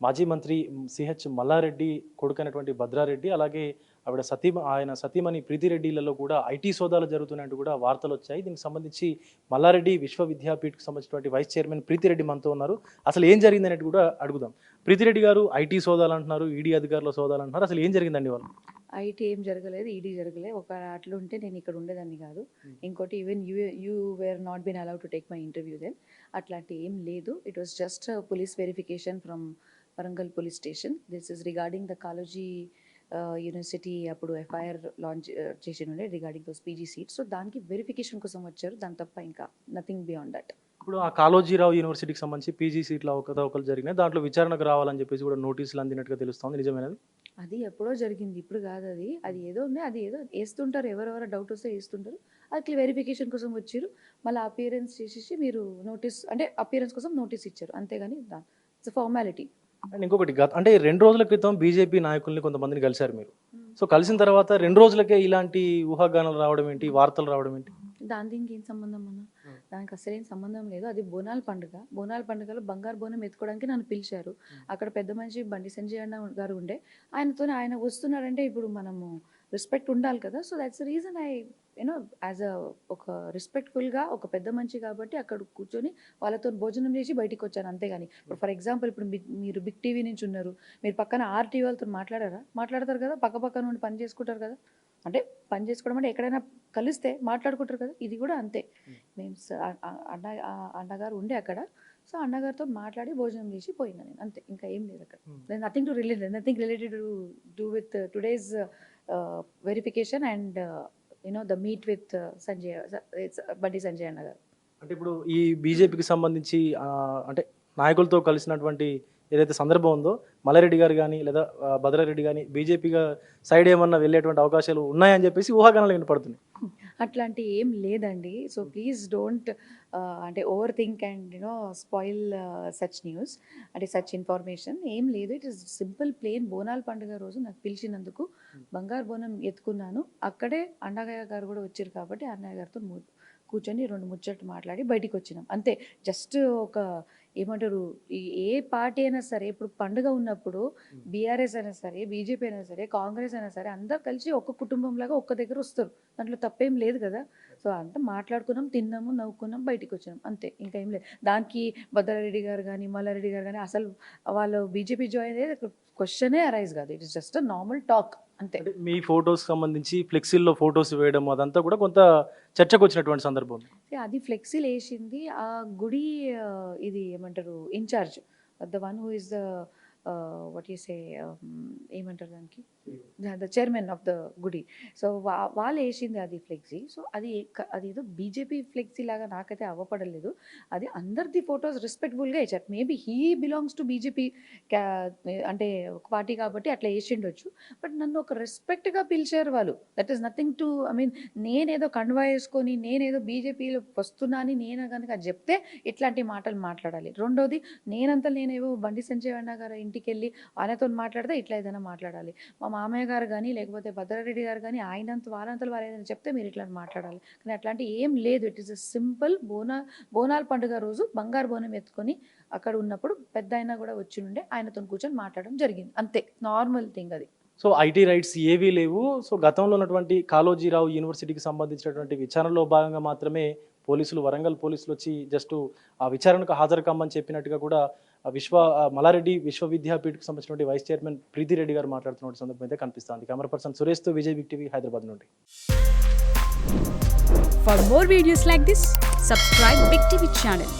మాజీ మంత్రి సిహెచ్ మల్లారెడ్డి కొడుకైనటువంటి భద్రారెడ్డి, అలాగే ఆయన సతీమణి ప్రీతిరెడ్డిలలో కూడా ఐటీ సోదాలు జరుగుతున్నట్టు కూడా వార్తలు వచ్చాయి. దీనికి సంబంధించి మల్లారెడ్డి విశ్వవిద్యాపీఠకు సంబంధించినటువంటి వైస్ చైర్మన్ ప్రీతిరెడ్డి మనతో ఉన్నారు. అసలు ఏం జరిగిందనేది కూడా అడుగుదాం. ప్రీతిరెడ్డి గారు ఐటీ సోదాలు అంటున్నారు, ఈడీ అధికారుల సోదాలు అంటున్నారు. అసలు ఏం జరిగిందండి వాళ్ళు? ఐటీ ఏం జరగలేదు, ఈడీ జరగలేదు. ఒక అట్లుంటే నేను ఇక్కడ ఉండేదాన్ని కాదు. ఇంకోటి even you were not been allowed to take my interview then. అట్లాంటి ఏం లేదు. It was just police verification from Warangal police station. This is regarding the college university అప్పుడు ఎఫ్ఐఆర్ లాంచ్ చేసి ఉండే regarding those PG seats. So దానికి verification కోసం వచ్చారు, దాని తప్ప ఇంకా నథింగ్ బియాండ్ దట్. ఇప్పుడు ఆ కాళోజీరావు యూనివర్సిటీకి సంబంధించి పీజీ సీట్లు అవకతవకలు జరిగినాయి, దాంట్లో విచారణకు రావాలని చెప్పేసి కూడా నోటీసులు అందినట్టుగా తెలుస్తోంది. నిజమేనది? అది ఎప్పుడో జరిగింది, ఇప్పుడు కాదు. అది ఏదో ఉంది, అది ఏదో వేస్తుంటారు, ఎవరెవరో డౌట్ వస్తే వేస్తుంటారు. అది వెరిఫికేషన్ కోసం వచ్చారు, మళ్ళీ అపియరెన్స్ చేసేసి మీరు నోటీస్ అంటే అపియరెన్స్ కోసం నోటీస్ ఇచ్చారు, అంతేగాని ఇట్స్ ఫార్మాలిటీ. అండ్ ఇంకొకటి, అంటే 2 రోజుల క్రితం బీజేపీ నాయకుల్ని కొంతమందిని కలిశారు మీరు. సో కలిసిన తర్వాత 2 రోజులకే ఇలాంటి ఊహాగానాలు రావడం ఏంటి, వార్తలు రావడం ఏంటి? దీనికి ఏం సంబంధం అన్న? దానికి అసలేం సంబంధం లేదు. అది బోనాల పండుగ. బోనాల పండుగలో బంగారు బోనం ఎత్తుకోవడానికి నన్ను పిలిచారు. అక్కడ పెద్ద మనిషి బండి సంజయ్ అన్న గారు ఉండే, ఆయన వస్తున్నారంటే ఇప్పుడు మనము రెస్పెక్ట్ ఉండాలి కదా. So that's the reason I as ఒక రెస్పెక్ట్ఫుల్గా ఒక పెద్ద మనిషి కాబట్టి అక్కడ కూర్చొని వాళ్ళతో భోజనం చేసి బయటికి వచ్చాను, అంతేగాని ఇప్పుడు ఫర్ ఎగ్జాంపుల్ ఇప్పుడు మీరు బిగ్ టీవీ నుంచి ఉన్నారు, మీరు పక్కన ఆర్టీవీ వాళ్ళతో మాట్లాడతారు కదా, పక్క నుండి పని చేసుకుంటారు కదా. అంటే పని చేసుకోవడం అంటే ఎక్కడైనా కలిస్తే మాట్లాడుకుంటారు కదా, ఇది కూడా అంతే. మేము అన్నగారు ఉండే అక్కడ, సో అన్నగారితో మాట్లాడి భోజనం చేసి పోయినా నేను, అంతే. ఇంకా ఏం లేదు అక్కడ. Nothing related to do with today's verification and the meet with Bandi Sanjay అన్న గారు. అంటే ఇప్పుడు ఈ బీజేపీకి సంబంధించి అంటే నాయకులతో కలిసినటువంటి ఏదైతే సందర్భం ఉందో, మల్లారెడ్డి గారు కానీ లేదా భద్రారెడ్డి కానీ బీజేపీగా సైడ్ ఏమన్నా వెళ్ళేటువంటి అవకాశాలు ఉన్నాయని చెప్పేసి ఊహాగానాలు వినపడుతున్నాయి. అట్లాంటి ఏం లేదండి. సో ప్లీజ్ డోంట్ అంటే over think and spoil such news, అంటే సచ్ ఇన్ఫర్మేషన్ ఏం లేదు. ఇట్ ఇస్ సింపుల్ ప్లేన్ బోనాల పండుగ రోజు నాకు పిలిచినందుకు బంగారు బోనం ఎత్తుకున్నాను. అక్కడే అన్నయ్య గారు కూడా వచ్చారు కాబట్టి అన్నయ్య గారితో కూర్చొని 2 ముచ్చట్లు మాట్లాడి బయటికి వచ్చినాం, అంతే. జస్ట్ ఒక ఏమంటారు, ఏ పార్టీ అయినా సరే ఇప్పుడు పండుగ ఉన్నప్పుడు బీఆర్ఎస్ అయినా సరే, బీజేపీ అయినా సరే, కాంగ్రెస్ అయినా సరే, అందరు కలిసి ఒక్క కుటుంబంలాగా ఒక్క దగ్గర వస్తారు, దాంట్లో తప్పేం లేదు కదా. సో అంతా మాట్లాడుకున్నాం, తిన్నాము, నవ్వుకున్నాం, బయటికి వచ్చాం, అంతే. ఇంకా ఏం లేదు. దానికి భద్రారెడ్డి గారు కానీ మల్లారెడ్డి గారు కానీ అసలు వాళ్ళు బీజేపీ జాయిన్ అయ్యేది క్వశ్చనే అరైజ్ కాదు. It is just a normal talk, అంతే. మీ ఫొటోస్ సంబంధించి ఫ్లెక్సీల్లో ఫొటోస్ వేయడం అదంతా కూడా కొంత చర్చకు వచ్చినటువంటి సందర్భం. అది ఫ్లెక్సీలు వేసింది ఆ గుడి ఇది ఏమంటారు incharge, the one who is the what you say ఏమంటారు దానికి, ద చైర్మన్ ఆఫ్ ద గుడి. సో వాళ్ళు వేసింది అది ఫ్లెక్సీ. సో అది ఏదో బీజేపీ ఫ్లెక్సీ లాగా నాకైతే అవ్వపడలేదు. అది అందరిది ఫొటోస్ రెస్పెక్ట్ఫుల్గా వేసారు. Maybe he belongs to BJP అంటే ఒక పార్టీ కాబట్టి అట్లా వేసిండొచ్చు. బట్ నన్ను ఒక రెస్పెక్ట్గా పిలిచారు వాళ్ళు. దట్ ఈస్ నథింగ్ టు నేనేదో కండువా వేసుకొని నేనేదో బీజేపీలో వస్తున్నాని నేను కనుక చెప్తే ఇట్లాంటి మాటలు మాట్లాడాలి. రెండోది నేనేవో బండి సంజయ్ అన్న గారు ఇంటికి వెళ్ళి ఆయనతో మాట్లాడితే ఇట్లా ఏదైనా మాట్లాడాలి. మా మామయ్య గారు కానీ లేకపోతే భద్రారెడ్డి గారు కానీ వాళ్ళంతలు వారు ఏదైనా చెప్తే మీరు ఇట్లా మాట్లాడాలి. కానీ అట్లాంటి ఏం లేదు. ఇట్ ఈస్ అ సింపుల్ బోనాల పండుగ రోజు బంగారు బోనం ఎత్తుకొని అక్కడ ఉన్నప్పుడు పెద్ద ఆయన కూడా వచ్చి ఉండే, ఆయనతో కూర్చొని మాట్లాడడం జరిగింది, అంతే. నార్మల్ థింగ్ అది. సో ఐటీ రైట్స్ ఏవీ లేవు. సో గతంలో ఉన్నటువంటి కాళోజీరావు యూనివర్సిటీకి సంబంధించినటువంటి విచారణలో భాగంగా మాత్రమే వరంగల్ పోలీసులు వచ్చి జస్ట్ ఆ విచారణకు హాజరు కమ్మని చెప్పినట్టుగా కూడా మల్లారెడ్డి విశ్వవిద్యాపీఠకు సంబంధించినటువంటి వైస్ చైర్మన్ ప్రీతిరెడ్డి గారు మాట్లాడుతున్న సందర్భం అయితే కనిపిస్తుంది. కెమెరా పర్సన్ సురేష్తో విజయ్ బిగ్ టీవీ, హైదరాబాద్ నుండి. For more videos like this, subscribe Big TV channel.